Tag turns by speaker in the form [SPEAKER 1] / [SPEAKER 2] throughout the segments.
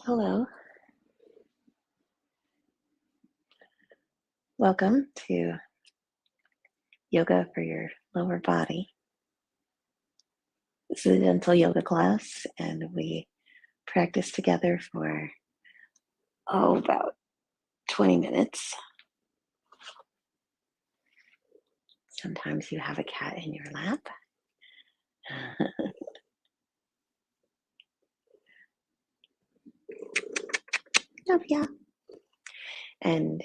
[SPEAKER 1] Hello, welcome to yoga for your lower body. This is a gentle yoga class, and we practice together for about 20 minutes. Sometimes you have a cat in your lap. Oh, yeah. And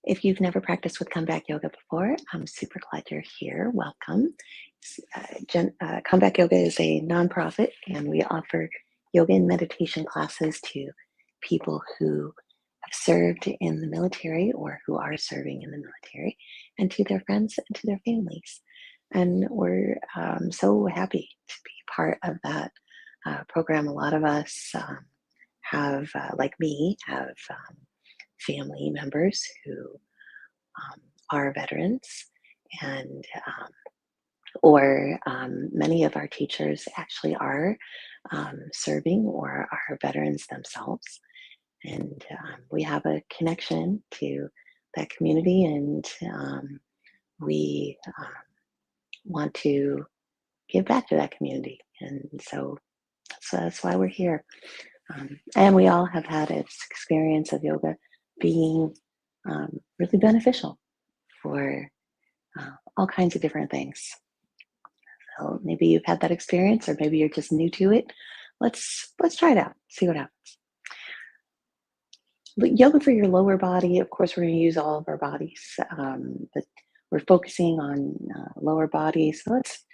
[SPEAKER 1] if you've never practiced with Comeback Yoga before, I'm super glad you're here. Welcome. Comeback Yoga is a nonprofit, and we offer yoga and meditation classes to people who have served in the military or who are serving in the military, and to their friends and to their families. And we're so happy to be part of that program. A lot of us have, like me, have family members who are veterans, and or many of our teachers actually are serving or are veterans themselves. And we have a connection to that community, and we want to give back to that community. And so that's why we're here. And we all have had this experience of yoga being really beneficial for all kinds of different things. So maybe you've had that experience, or maybe you're just new to it. Let's try it out. See what happens. But yoga for your lower body, of course, we're going to use all of our bodies, but we're focusing on lower body. So let's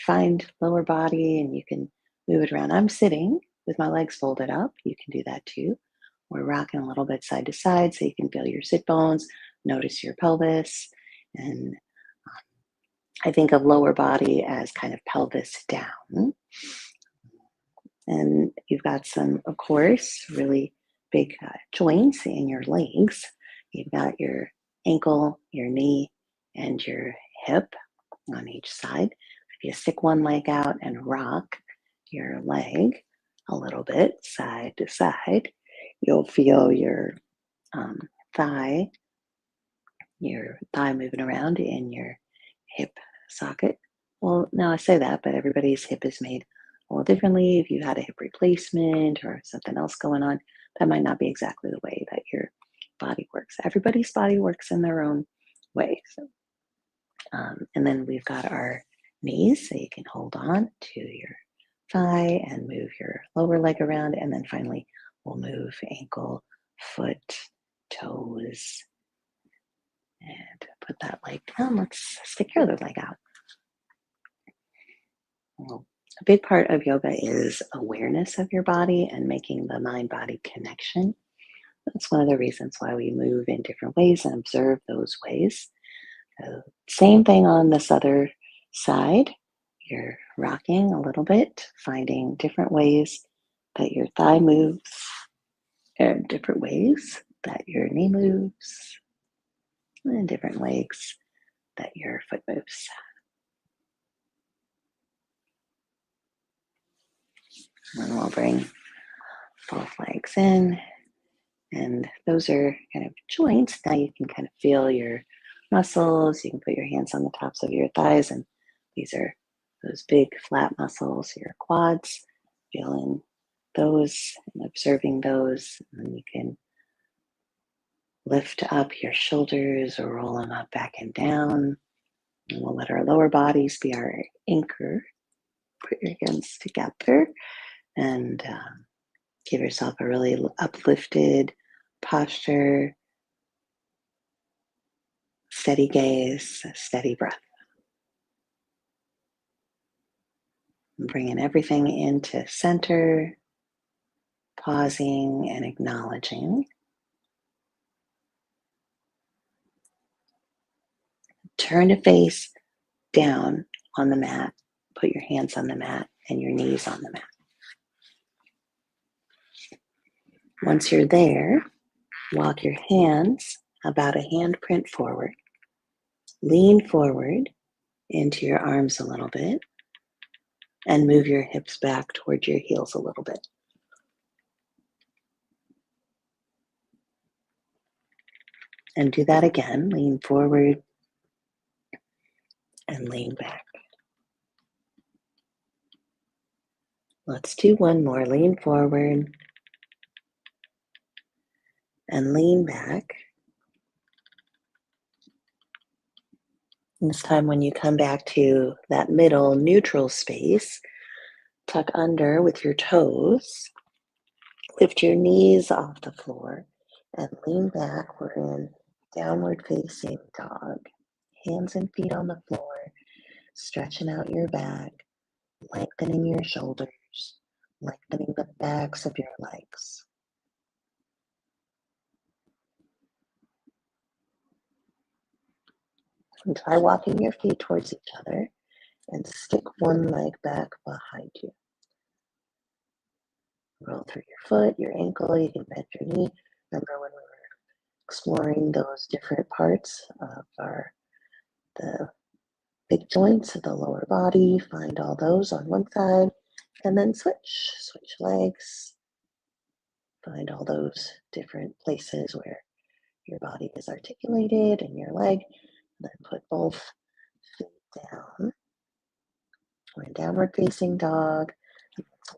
[SPEAKER 1] find lower body, and you can move it around. I'm sitting with my legs folded up. You can do that too. We're rocking a little bit side to side, so you can feel your sit bones, notice your pelvis, and I think of lower body as kind of pelvis down. And you've got some, of course, really big joints in your legs. You've got your ankle, your knee, and your hip on each side. If you stick one leg out and rock your leg a little bit side to side, you'll feel um, thigh, your thigh moving around in your hip socket. Well, now I say that, but everybody's hip is made a little differently. If you had a hip replacement or something else going on, that might not be exactly the way that your body works. Everybody's body works in their own way. So, and then we've got our knees, so you can hold on to your thigh and move your lower leg around. And then finally, we'll move ankle, foot, toes, and put that leg down. Let's stick your other leg out. Well, a big part of yoga is awareness of your body and making the mind-body connection. That's one of the reasons why we move in different ways and observe those ways. Same thing on this other side. You're rocking a little bit, finding different ways that your thigh moves, and different ways that your knee moves, and different ways that your foot moves. And we'll bring both legs in, and those are kind of joints. Now you can kind of feel your muscles. You can put your hands on the tops of your thighs, and these are those big flat muscles, your quads, feeling those and observing those. And you can lift up your shoulders or roll them up, back and down. And we'll let our lower bodies be our anchor. Put your hands together and give yourself a really uplifted posture, steady gaze, steady breath. And bringing everything into center, pausing and acknowledging. Turn to face down on the mat. Put your hands on the mat and your knees on the mat. Once you're there, walk your hands about a handprint forward. Lean forward into your arms a little bit. And move your hips back towards your heels a little bit. And do that again. Lean forward and lean back. Let's do one more. Lean forward and lean back. And this time when you come back to that middle neutral space, tuck under with your toes. Lift your knees off the floor and lean back. We're in downward facing dog. Hands and feet on the floor, stretching out your back, lengthening your shoulders, lengthening the backs of your legs. And try walking your feet towards each other and stick one leg back behind you. Roll through your foot, your ankle, you can bend your knee. Remember when we were exploring those different parts of the big joints of the lower body, find all those on one side, and then switch legs. Find all those different places where your body is articulated in your leg. Then put both feet down. We're in downward facing dog.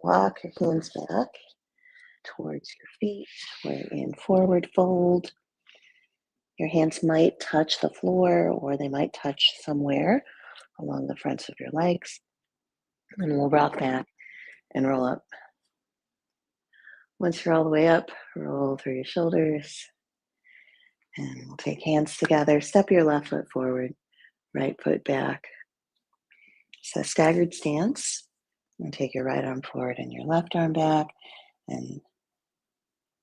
[SPEAKER 1] Walk your hands back towards your feet. We're in forward fold. Your hands might touch the floor or they might touch somewhere along the fronts of your legs. And we'll rock back and roll up. Once you're all the way up, roll through your shoulders. And we'll take hands together. Step your left foot forward, right foot back. So staggered stance. And take your right arm forward and your left arm back. And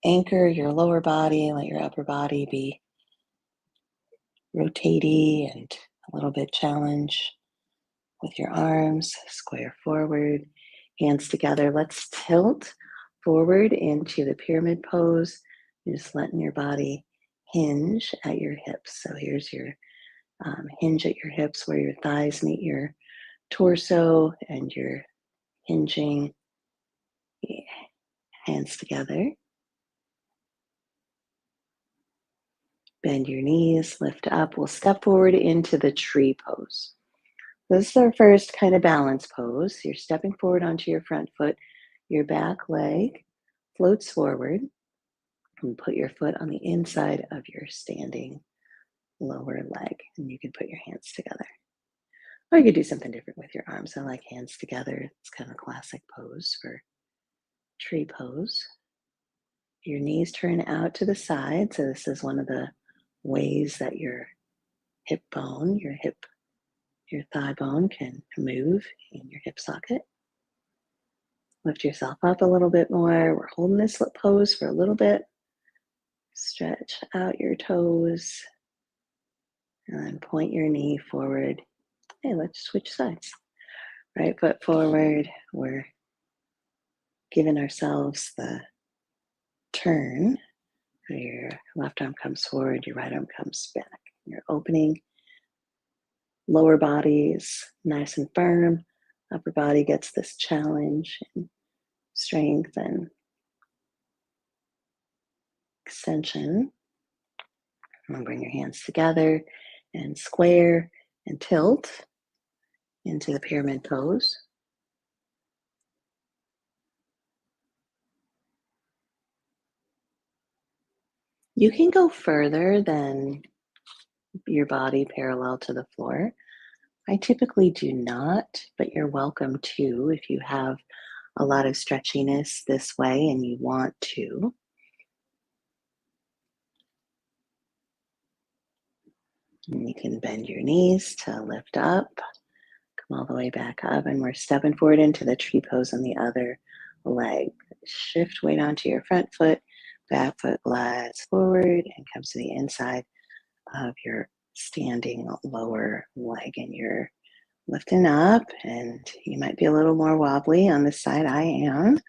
[SPEAKER 1] anchor your lower body. Let your upper body be rotatey and a little bit challenge with your arms. Square forward, hands together. Let's tilt forward into the pyramid pose. You're just letting your body hinge at your hips. So here's your hinge at your hips where your thighs meet your torso, and you're hinging, hands together. Bend your knees, lift up. We'll step forward into the tree pose. This is our first kind of balance pose. You're stepping forward onto your front foot. Your back leg floats forward, and put your foot on the inside of your standing lower leg. And you can put your hands together. Or you could do something different with your arms. I like hands together. It's kind of a classic pose for tree pose. Your knees turn out to the side. So this is one of the ways that your hip bone, your thigh bone can move in your hip socket. Lift yourself up a little bit more. We're holding this pose for a little bit. Stretch out your toes and then point your knee forward. Hey, let's switch sides. Right foot forward. We're giving ourselves the turn. Your left arm comes forward, your right arm comes back. You're opening. Lower body is nice and firm. Upper body gets this challenge and strength and extension. And bring your hands together and square and tilt into the pyramid pose. You can go further than your body parallel to the floor. I typically do not, but you're welcome to if you have a lot of stretchiness this way and you want to. And you can bend your knees to lift up, come all the way back up, and we're stepping forward into the tree pose on the other leg. Shift weight onto your front foot, back foot glides forward and comes to the inside of your standing lower leg, and you're lifting up, and you might be a little more wobbly on this side. I am,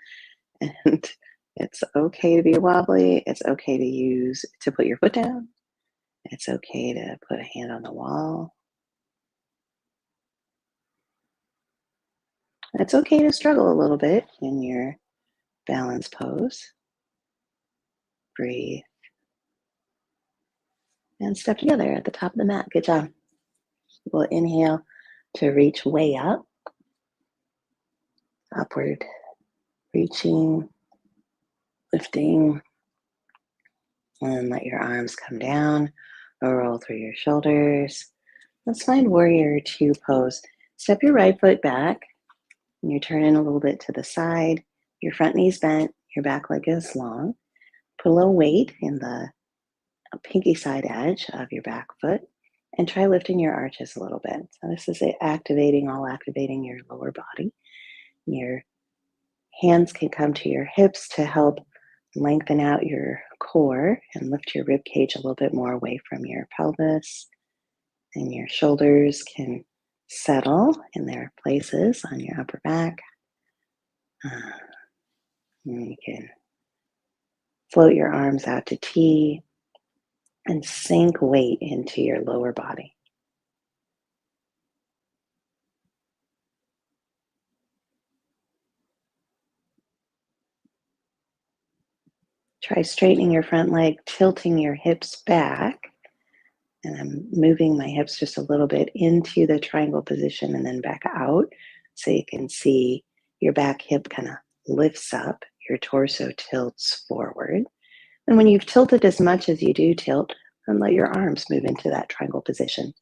[SPEAKER 1] and it's okay to be wobbly. It's okay to put your foot down. It's okay to put a hand on the wall. It's okay to struggle a little bit in your balance pose. Breathe and step together at the top of the mat. Good job. We'll inhale to reach way up, upward, reaching, lifting, and let your arms come down or roll through your shoulders. Let's find warrior two pose. Step your right foot back and you're turning a little bit to the side. Your front knee's bent, your back leg is long. Put a little weight in the pinky side edge of your back foot and try lifting your arches a little bit. So this is activating your lower body. Your hands can come to your hips to help lengthen out your core and lift your rib cage a little bit more away from your pelvis. And your shoulders can settle in their places on your upper back. And you can float your arms out to T and sink weight into your lower body. Try straightening your front leg, tilting your hips back. And I'm moving my hips just a little bit into the triangle position and then back out. So you can see your back hip kind of lifts up, your torso tilts forward. And when you've tilted as much as you do tilt, then let your arms move into that triangle position.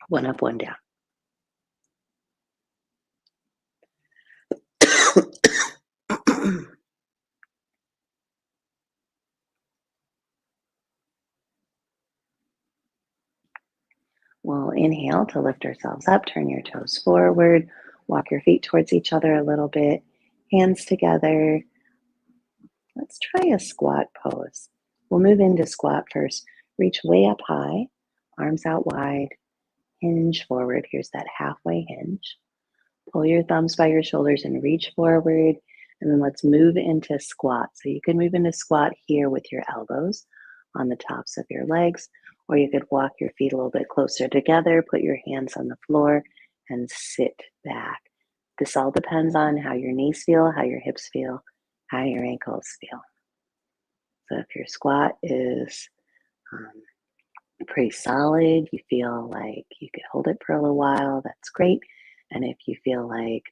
[SPEAKER 1] One up, one down. We'll inhale to lift ourselves up, turn your toes forward, walk your feet towards each other a little bit, hands together. Let's try a squat pose. We'll move into squat first. Reach way up high, arms out wide, hinge forward. Here's that halfway hinge. Pull your thumbs by your shoulders and reach forward. And then let's move into squat. So you can move into squat here with your elbows on the tops of your legs, or you could walk your feet a little bit closer together, put your hands on the floor, and sit back. This all depends on how your knees feel, how your hips feel, how your ankles feel. So if your squat is pretty solid, you feel like you could hold it for a little while, that's great. And if you feel like,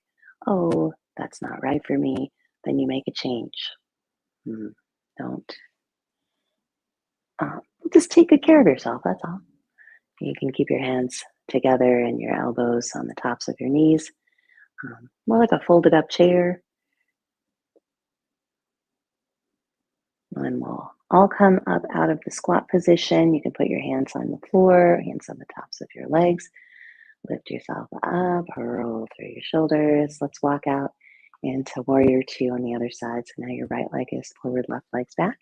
[SPEAKER 1] oh, that's not right for me, then you make a change. Don't just take good care of yourself, that's all. You can keep your hands together and your elbows on the tops of your knees, more like a folded up chair. And we'll all come up out of the squat position. You can put your hands on the floor, hands on the tops of your legs. Lift yourself up, roll through your shoulders. Let's walk out into warrior two on the other side. So now your right leg is forward, left leg's back.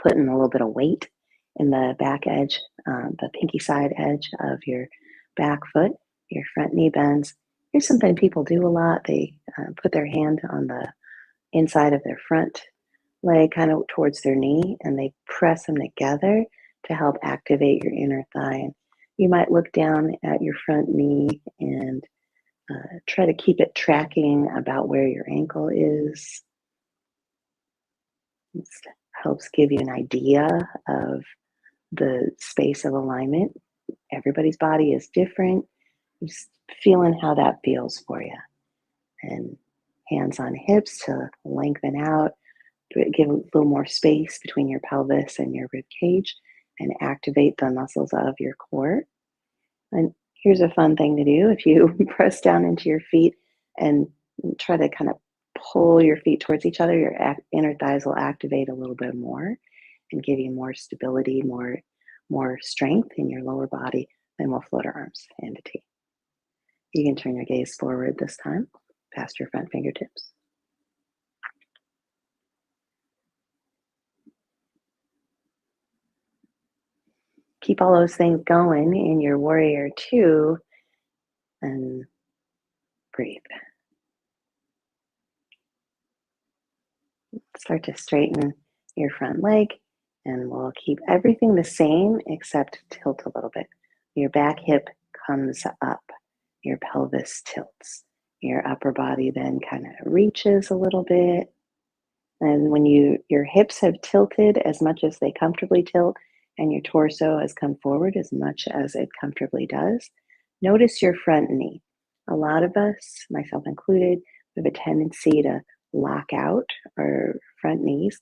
[SPEAKER 1] Putting a little bit of weight in the back edge, the pinky side edge of your back foot. Your front knee bends. Here's something people do a lot. They put their hand on the inside of their front leg, kind of towards their knee, and they press them together to help activate your inner thigh. And you might look down at your front knee and try to keep it tracking about where your ankle is. This helps give you an idea of the space of alignment. Everybody's body is different. Just feeling how that feels for you. And hands on hips to lengthen out, give a little more space between your pelvis and your rib cage, and activate the muscles of your core. And here's a fun thing to do. If you press down into your feet and try to kind of pull your feet towards each other, your inner thighs will activate a little bit more and give you more stability, more strength in your lower body. Then we'll float our arms into T. You can turn your gaze forward this time, past your front fingertips. Keep all those things going in your warrior two and breathe. Start to straighten your front leg, and we'll keep everything the same except tilt a little bit. Your back hip comes up, your pelvis tilts, Your upper body then kind of reaches a little bit. And when your hips have tilted as much as they comfortably tilt, and your torso has come forward as much as it comfortably does, notice your front knee. A lot of us, myself included, have a tendency to lock out our front knees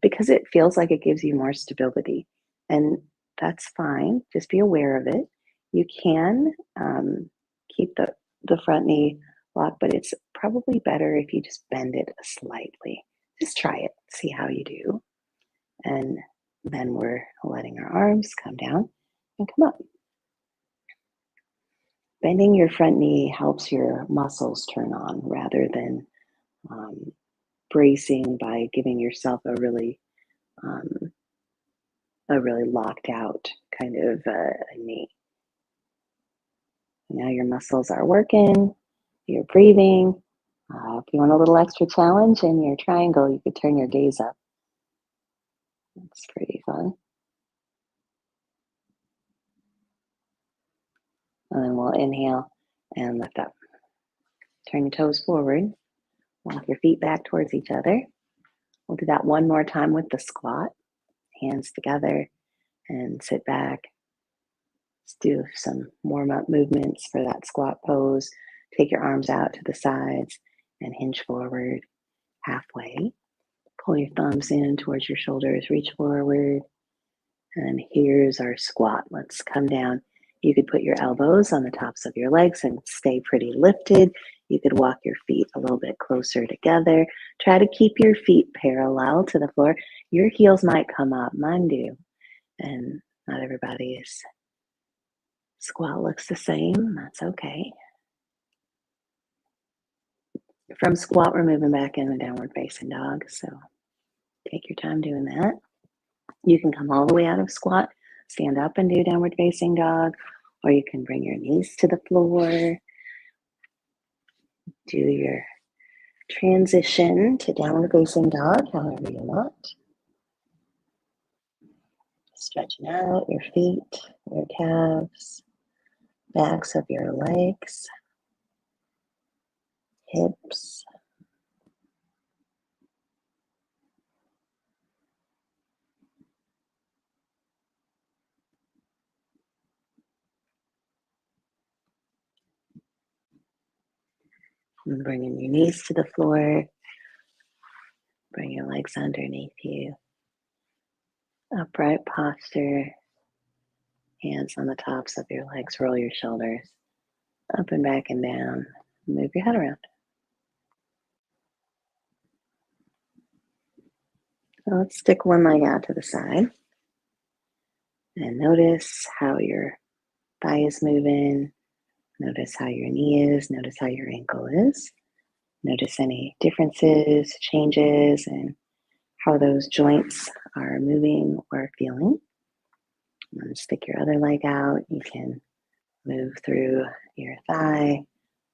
[SPEAKER 1] because it feels like it gives you more stability. And that's fine. Just be aware of it. You can keep the front knee locked, but it's probably better if you just bend it slightly. Just try it, see how you do. And then we're letting our arms come down and come up. Bending your front knee helps your muscles turn on rather than um, bracing by giving yourself um, a really locked out kind of knee. Now your muscles are working, you're breathing. If you want a little extra challenge in your triangle, you could turn your gaze up. That's pretty fun. And then we'll inhale and lift up. Turn your toes forward. Walk your feet back towards each other. We'll do that one more time with the squat. Hands together and sit back. Let's do some warm-up movements for that squat pose. Take your arms out to the sides and hinge forward halfway. Pull your thumbs in towards your shoulders, reach forward. And here's our squat. Let's come down. You could put your elbows on the tops of your legs and stay pretty lifted. You could walk your feet a little bit closer together. Try to keep your feet parallel to the floor. Your heels might come up, mine do. And not everybody's squat looks the same. That's okay. From squat, we're moving back in the downward facing dog. So take your time doing that. You can come all the way out of squat, stand up and do downward facing dog, or you can bring your knees to the floor. Do your transition to downward facing dog, however you want. Stretching out your feet, your calves, backs of your legs, hips. And bringing your knees to the floor. Bring your legs underneath you. Upright posture. Hands on the tops of your legs. Roll your shoulders up and back and down. Move your head around. So let's stick one leg out to the side. And notice how your thigh is moving. Notice how your knee is. Notice how your ankle is. Notice any differences, changes, and how those joints are moving or feeling. And stick your other leg out. You can move through your thigh,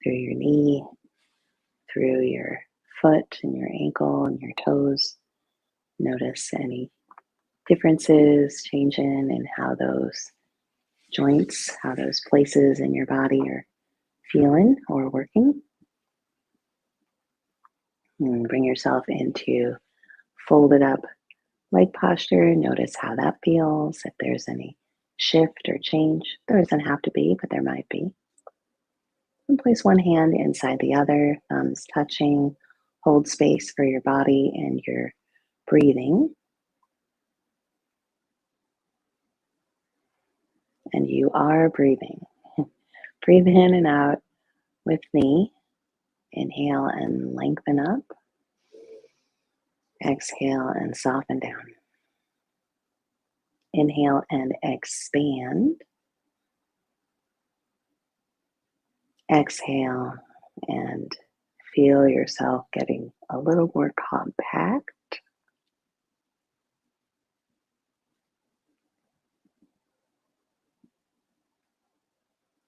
[SPEAKER 1] through your knee, through your foot and your ankle and your toes. Notice any differences, changing in how those joints, how those places in your body are feeling or working. And bring yourself into folded up leg posture. Notice how that feels, if there's any shift or change. There doesn't have to be, but there might be. And place one hand inside the other, thumbs touching. Hold space for your body and your breathing. And you are breathing. Breathe in and out with me. Inhale and lengthen up. Exhale and soften down. Inhale and expand. Exhale and feel yourself getting a little more compact.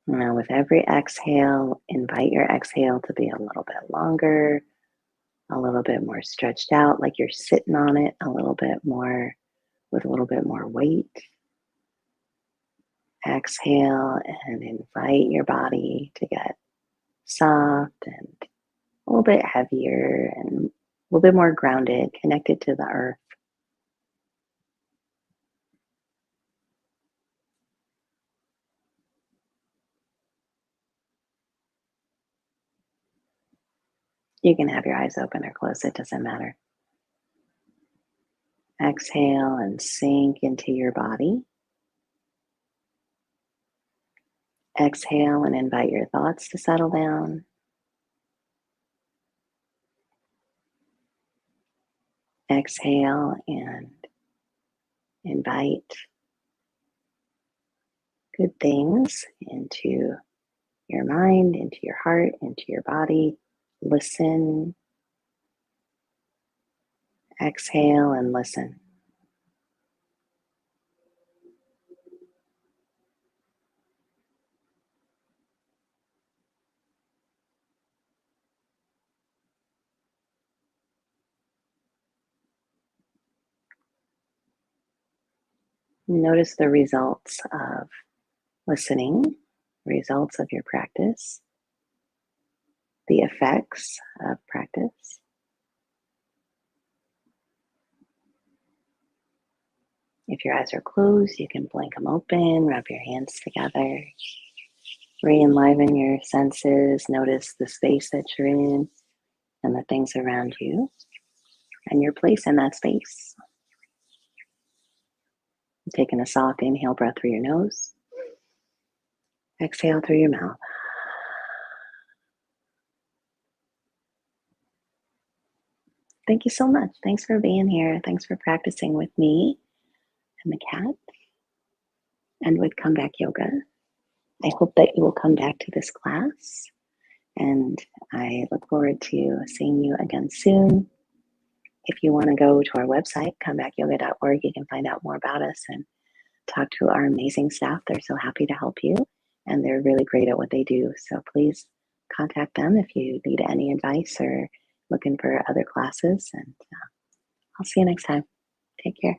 [SPEAKER 1] Now, with every exhale, invite your exhale to be a little bit longer, a little bit more stretched out, like you're sitting on it a little bit more, with a little bit more weight. Exhale and invite your body to get soft and a little bit heavier and a little bit more grounded, connected to the earth. You can have your eyes open or closed, it doesn't matter. Exhale and sink into your body. Exhale and invite your thoughts to settle down. Exhale and invite good things into your mind, into your heart, into your body. Listen. Exhale and listen. Notice the results of listening, results of your practice, the effects of practice. If your eyes are closed, you can blink them open, rub your hands together, re-enliven your senses, notice the space that you're in and the things around you and your place in that space. Taking a soft inhale breath through your nose, exhale through your mouth. Thank you so much. Thanks for being here. Thanks for practicing with me and the cat and with Comeback Yoga. I hope that you will come back to this class, and I look forward to seeing you again soon. If you want to go to our website, comebackyoga.org, you can find out more about us and talk to our amazing staff. They're so happy to help you, and they're really great at what they do. So please contact them if you need any advice or looking for other classes. And I'll see you next time. Take care.